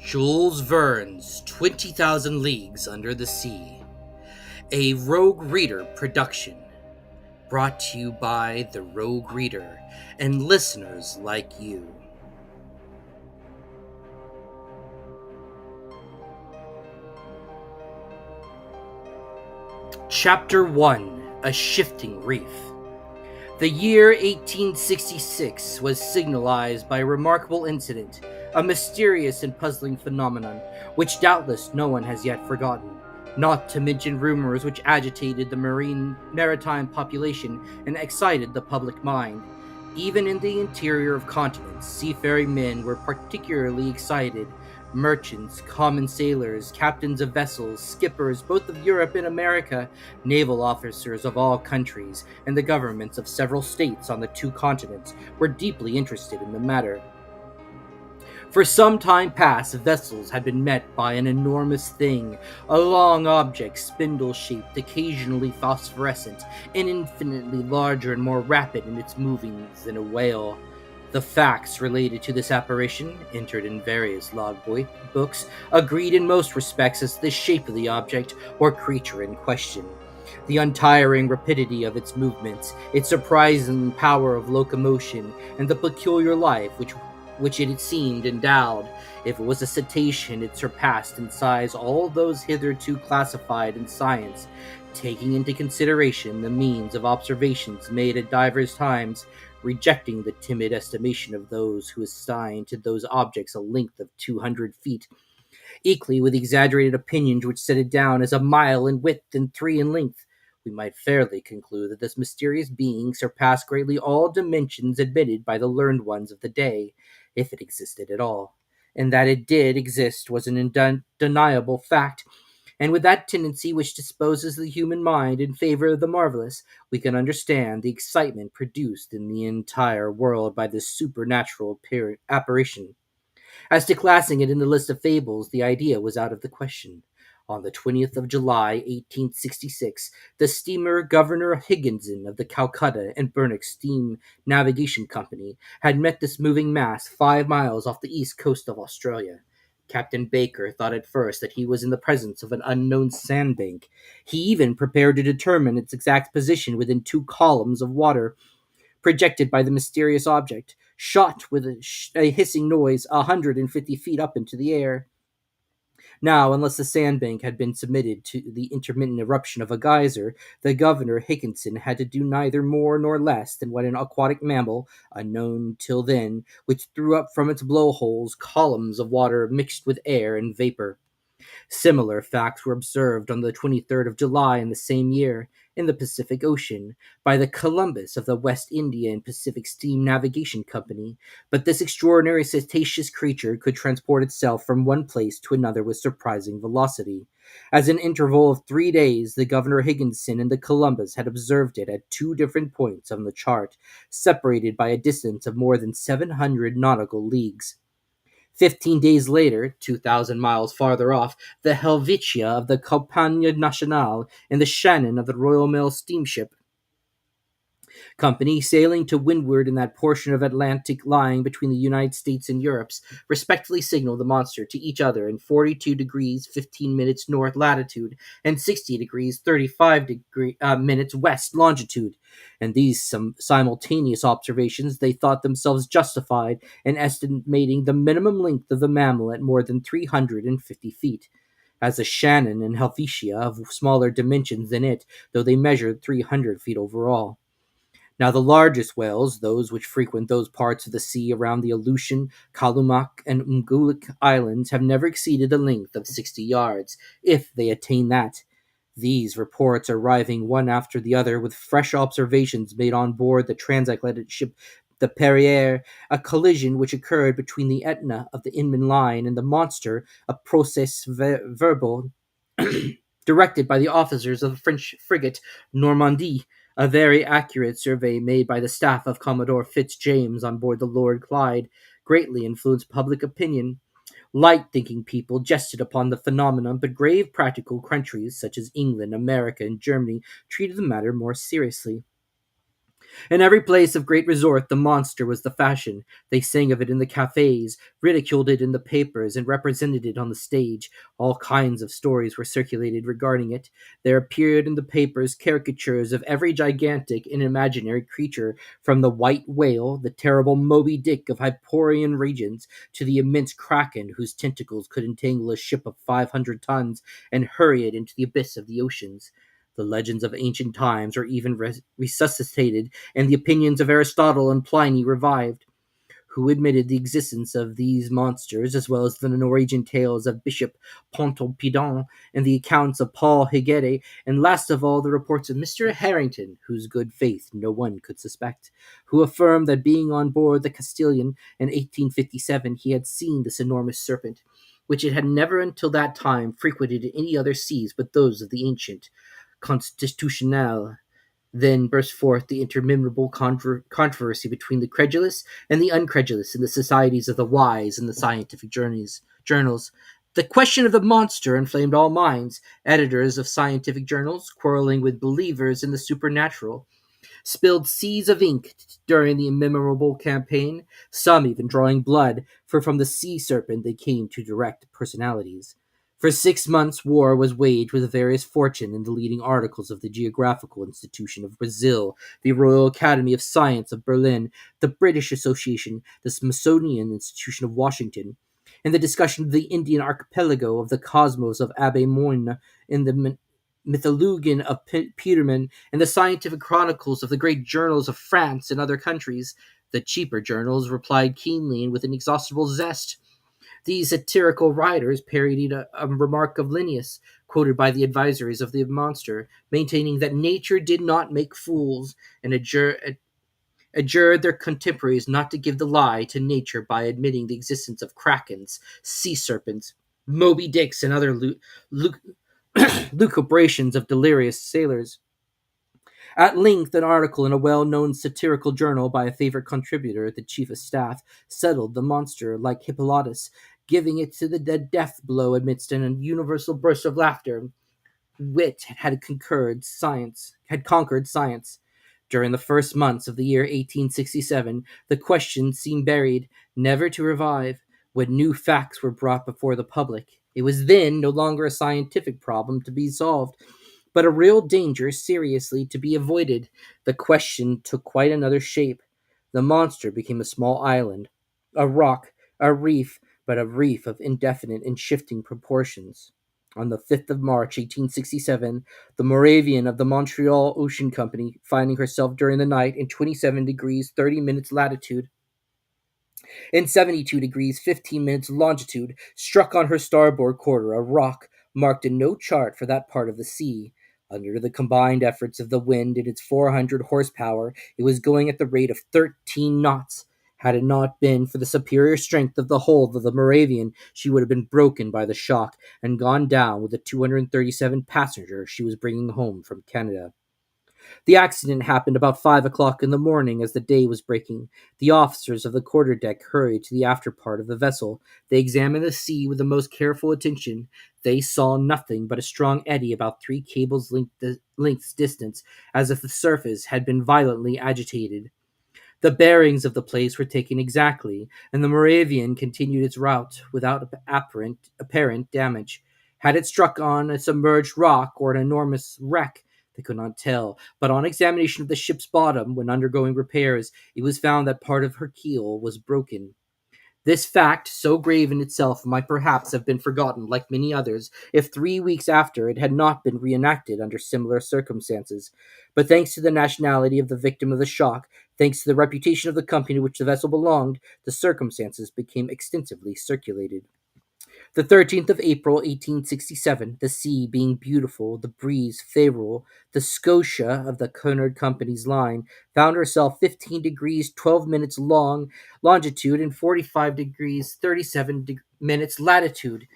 Jules Verne's 20,000 Leagues Under the Sea, a Rogue Reader production, brought to you by the Rogue Reader and listeners like you. Chapter 1: A Shifting Reef. The year 1866 was signalized by a remarkable incident, a mysterious and puzzling phenomenon, which doubtless no one has yet forgotten, not to mention rumors which agitated the maritime population and excited the public mind. Even in the interior of continents, seafaring men were particularly excited. Merchants, common sailors, captains of vessels, skippers both of Europe and America, naval officers of all countries, and the governments of several states on the two continents were deeply interested in the matter. For some time past, vessels had been met by an enormous thing, a long object, spindle-shaped, occasionally phosphorescent, and infinitely larger and more rapid in its movings than a whale. The facts related to this apparition, entered in various books, agreed in most respects as to the shape of the object or creature in question. The untiring rapidity of its movements, its surprising power of locomotion, and the peculiar life which it seemed endowed. If it was a cetacean, it surpassed in size all those hitherto classified in science, taking into consideration the means of observations made at divers times, rejecting the timid estimation of those who assigned to those objects a length of 200 feet, equally with exaggerated opinions which set it down as a mile in width and 3 in length. We might fairly conclude that this mysterious being surpassed greatly all dimensions admitted by the learned ones of the day, if it existed at all. And that it did exist was an undeniable fact, and with that tendency which disposes the human mind in favor of the marvelous, we can understand the excitement produced in the entire world by this supernatural apparition. As to classing it in the list of fables, the idea was out of the question. On the 20th of July, 1866, the steamer Governor Higginson of the Calcutta and Burnett Steam Navigation Company had met this moving mass 5 miles off the east coast of Australia. Captain Baker thought at first that he was in the presence of an unknown sandbank. He even prepared to determine its exact position within 2 columns of water projected by the mysterious object, shot with a hissing noise 150 feet up into the air. Now, unless the sandbank had been submitted to the intermittent eruption of a geyser, the Governor Higginson had to do neither more nor less than what an aquatic mammal, unknown till then, which threw up from its blowholes columns of water mixed with air and vapor. Similar facts were observed on the 23rd of July in the same year, in the Pacific Ocean, by the Columbus of the West India and Pacific Steam Navigation Company, but this extraordinary cetaceous creature could transport itself from one place to another with surprising velocity. As an interval of 3 days, the Governor Higginson and the Columbus had observed it at 2 different points on the chart, separated by a distance of more than 700 nautical leagues. 15 days later, 2,000 miles farther off, the Helvetia of the Compagnie Nationale and the Shannon of the Royal Mail Steamship Company, sailing to windward in that portion of Atlantic lying between the United States and Europe, respectively signaled the monster to each other in 42 degrees 15 minutes north latitude and 60 degrees 35 minutes west longitude. And these simultaneous observations they thought themselves justified in estimating the minimum length of the mammal at more than 350 feet. As the Shannon and Helvetia of smaller dimensions than it, though they measured 300 feet overall. Now the largest whales, those which frequent those parts of the sea around the Aleutian, Kalumak, and Umgulik Islands, have never exceeded a length of 60 yards, if they attain that. These reports are arriving one after the other with fresh observations made on board the transatlantic ship the Perrier, a collision which occurred between the Etna of the Inman line and the monster, a procès verbal directed by the officers of the French frigate Normandie, a very accurate survey made by the staff of Commodore Fitzjames on board the Lord Clyde greatly influenced public opinion. Light-thinking people jested upon the phenomenon, but grave practical countries such as England, America, and Germany treated the matter more seriously. In every place of great resort, the monster was the fashion. They sang of it in the cafes, ridiculed it in the papers, and represented it on the stage. All kinds of stories were circulated regarding it. There appeared in the papers caricatures of every gigantic and imaginary creature, from the white whale, the terrible Moby Dick of Hyperborean regions, to the immense kraken whose tentacles could entangle a ship of 500 tons and hurry it into the abyss of the oceans. The legends of ancient times were even resuscitated, and the opinions of Aristotle and Pliny revived, who admitted the existence of these monsters, as well as the Norwegian tales of Bishop Pontoppidan and the accounts of Paul Hegede, and last of all the reports of Mr. Harrington, whose good faith no one could suspect, who affirmed that being on board the Castilian in 1857 he had seen this enormous serpent, which it had never until that time frequented any other seas but those of the ancient Constitutional. Then burst forth the interminable controversy between the credulous and the uncredulous in the societies of the wise and the scientific journals. The question of the monster inflamed all minds, editors of scientific journals quarreling with believers in the supernatural, spilled seas of ink during the memorable campaign, some even drawing blood, for from the sea serpent they came to direct personalities. For 6 months war was waged with various fortune in the leading articles of the Geographical Institution of Brazil, the Royal Academy of Science of Berlin, the British Association, the Smithsonian Institution of Washington, and the discussion of the Indian archipelago of the cosmos of Abbe Moyne in the mythologian of Peterman, and the scientific chronicles of the great journals of France and other countries. The cheaper journals replied keenly and with inexhaustible zest. These satirical writers parodied a remark of Linnaeus, quoted by the advisaries of the monster, maintaining that nature did not make fools, and adjured their contemporaries not to give the lie to nature by admitting the existence of krakens, sea serpents, Moby Dicks, and other lucubrations of delirious sailors. At length, an article in a well known satirical journal by a favorite contributor, the chief of staff, settled the monster like Hippolytus, giving it to the death blow amidst an universal burst of laughter. Wit had conquered science. During the first months of the year 1867, the question seemed buried, never to revive, when new facts were brought before the public. It was then no longer a scientific problem to be solved, but a real danger seriously to be avoided. The question took quite another shape. The monster became a small island, a rock, a reef, but a reef of indefinite and shifting proportions. On the 5th of March, 1867, the Moravian of the Montreal Ocean Company, finding herself during the night in 27 degrees 30 minutes latitude in 72 degrees 15 minutes longitude, struck on her starboard quarter a rock marked in no chart for that part of the sea. Under the combined efforts of the wind and its 400 horsepower, it was going at the rate of 13 knots. Had it not been for the superior strength of the hull of the Moravian, she would have been broken by the shock and gone down with the 237 passengers she was bringing home from Canada. The accident happened about 5 o'clock in the morning as the day was breaking. The officers of the quarterdeck hurried to the after part of the vessel. They examined the sea with the most careful attention. They saw nothing but a strong eddy about 3 cables' lengths distance, as if the surface had been violently agitated. The bearings of the place were taken exactly, and the Moravian continued its route without apparent damage. Had it struck on a submerged rock or an enormous wreck? They could not tell, but on examination of the ship's bottom, when undergoing repairs, it was found that part of her keel was broken. This fact, so grave in itself, might perhaps have been forgotten, like many others, if 3 weeks after it had not been reenacted under similar circumstances. But thanks to the nationality of the victim of the shock, thanks to the reputation of the company to which the vessel belonged, the circumstances became extensively circulated. The 13th of April, 1867, the sea being beautiful, the breeze favorable, the Scotia of the Cunard Company's line found herself 15 degrees 12 minutes longitude and 45 degrees 37 minutes latitude.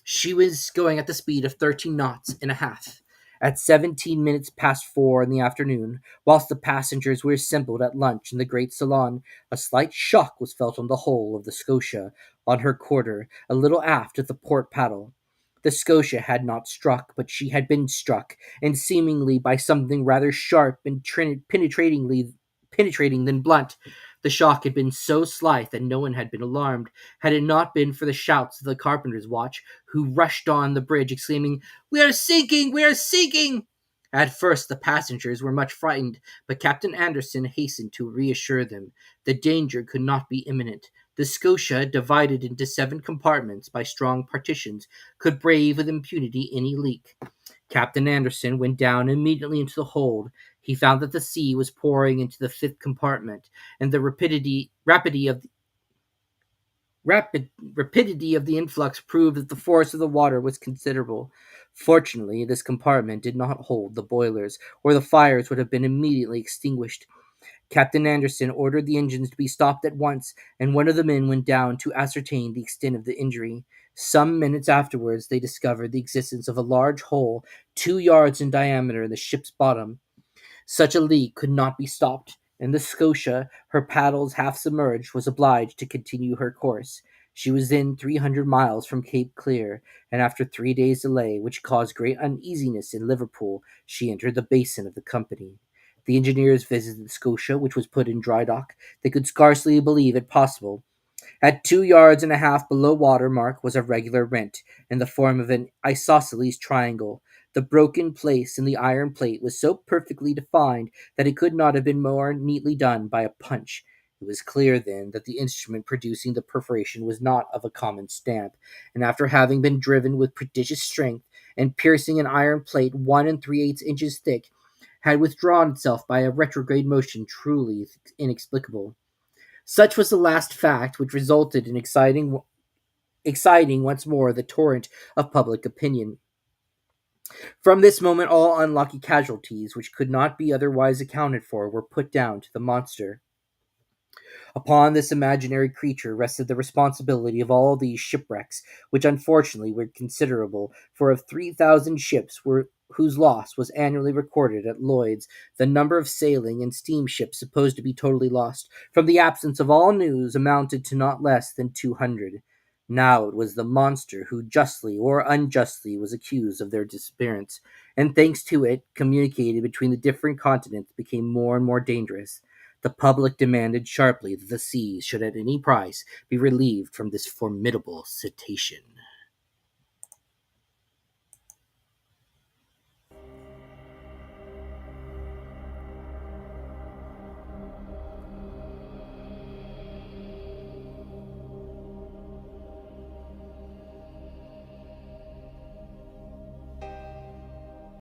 She was going at the speed of 13 knots and a half. At 17 minutes past 4 in the afternoon, whilst the passengers were assembled at lunch in the great salon, a slight shock was felt on the hull of the Scotia, on her quarter, a little aft of the port paddle. The Scotia had not struck, but she had been struck, and seemingly by something rather sharp and penetratingly penetrating than blunt. The shock had been so slight that no one had been alarmed, had it not been for the shouts of the carpenter's watch, who rushed on the bridge, exclaiming, "We are sinking! We are sinking!" At first the passengers were much frightened, but Captain Anderson hastened to reassure them. The danger could not be imminent. The Scotia, divided into 7 compartments by strong partitions, could brave with impunity any leak. Captain Anderson went down immediately into the hold. He found that the sea was pouring into the 5th compartment, and the rapidity of the influx proved that the force of the water was considerable. Fortunately, this compartment did not hold the boilers, or the fires would have been immediately extinguished. Captain Anderson ordered the engines to be stopped at once, and one of the men went down to ascertain the extent of the injury. Some minutes afterwards, they discovered the existence of a large hole 2 yards in diameter in the ship's bottom. Such a leak could not be stopped, and the Scotia, her paddles half submerged, was obliged to continue her course. She was then 300 miles from Cape Clear, and after 3 days' delay, which caused great uneasiness in Liverpool, she entered the basin of the company. The engineers visited the Scotia, which was put in dry dock. They could scarcely believe it possible. At 2 yards and a half below water mark was a regular rent, in the form of an isosceles triangle. The broken place in the iron plate was so perfectly defined that it could not have been more neatly done by a punch. It was clear, then, that the instrument producing the perforation was not of a common stamp, and after having been driven with prodigious strength, and piercing an iron plate 1 3/8 inches thick, had withdrawn itself by a retrograde motion truly inexplicable. Such was the last fact which resulted in exciting once more the torrent of public opinion. From this moment all unlucky casualties, which could not be otherwise accounted for, were put down to the monster. Upon this imaginary creature rested the responsibility of all these shipwrecks, which unfortunately were considerable, for of 3,000 ships whose loss was annually recorded at Lloyd's, the number of sailing and steamships supposed to be totally lost, from the absence of all news, amounted to not less than 200. Now it was the monster who justly or unjustly was accused of their disappearance, and thanks to it, communicated between the different continents became more and more dangerous. The public demanded sharply that the seas should at any price be relieved from this formidable cetacean.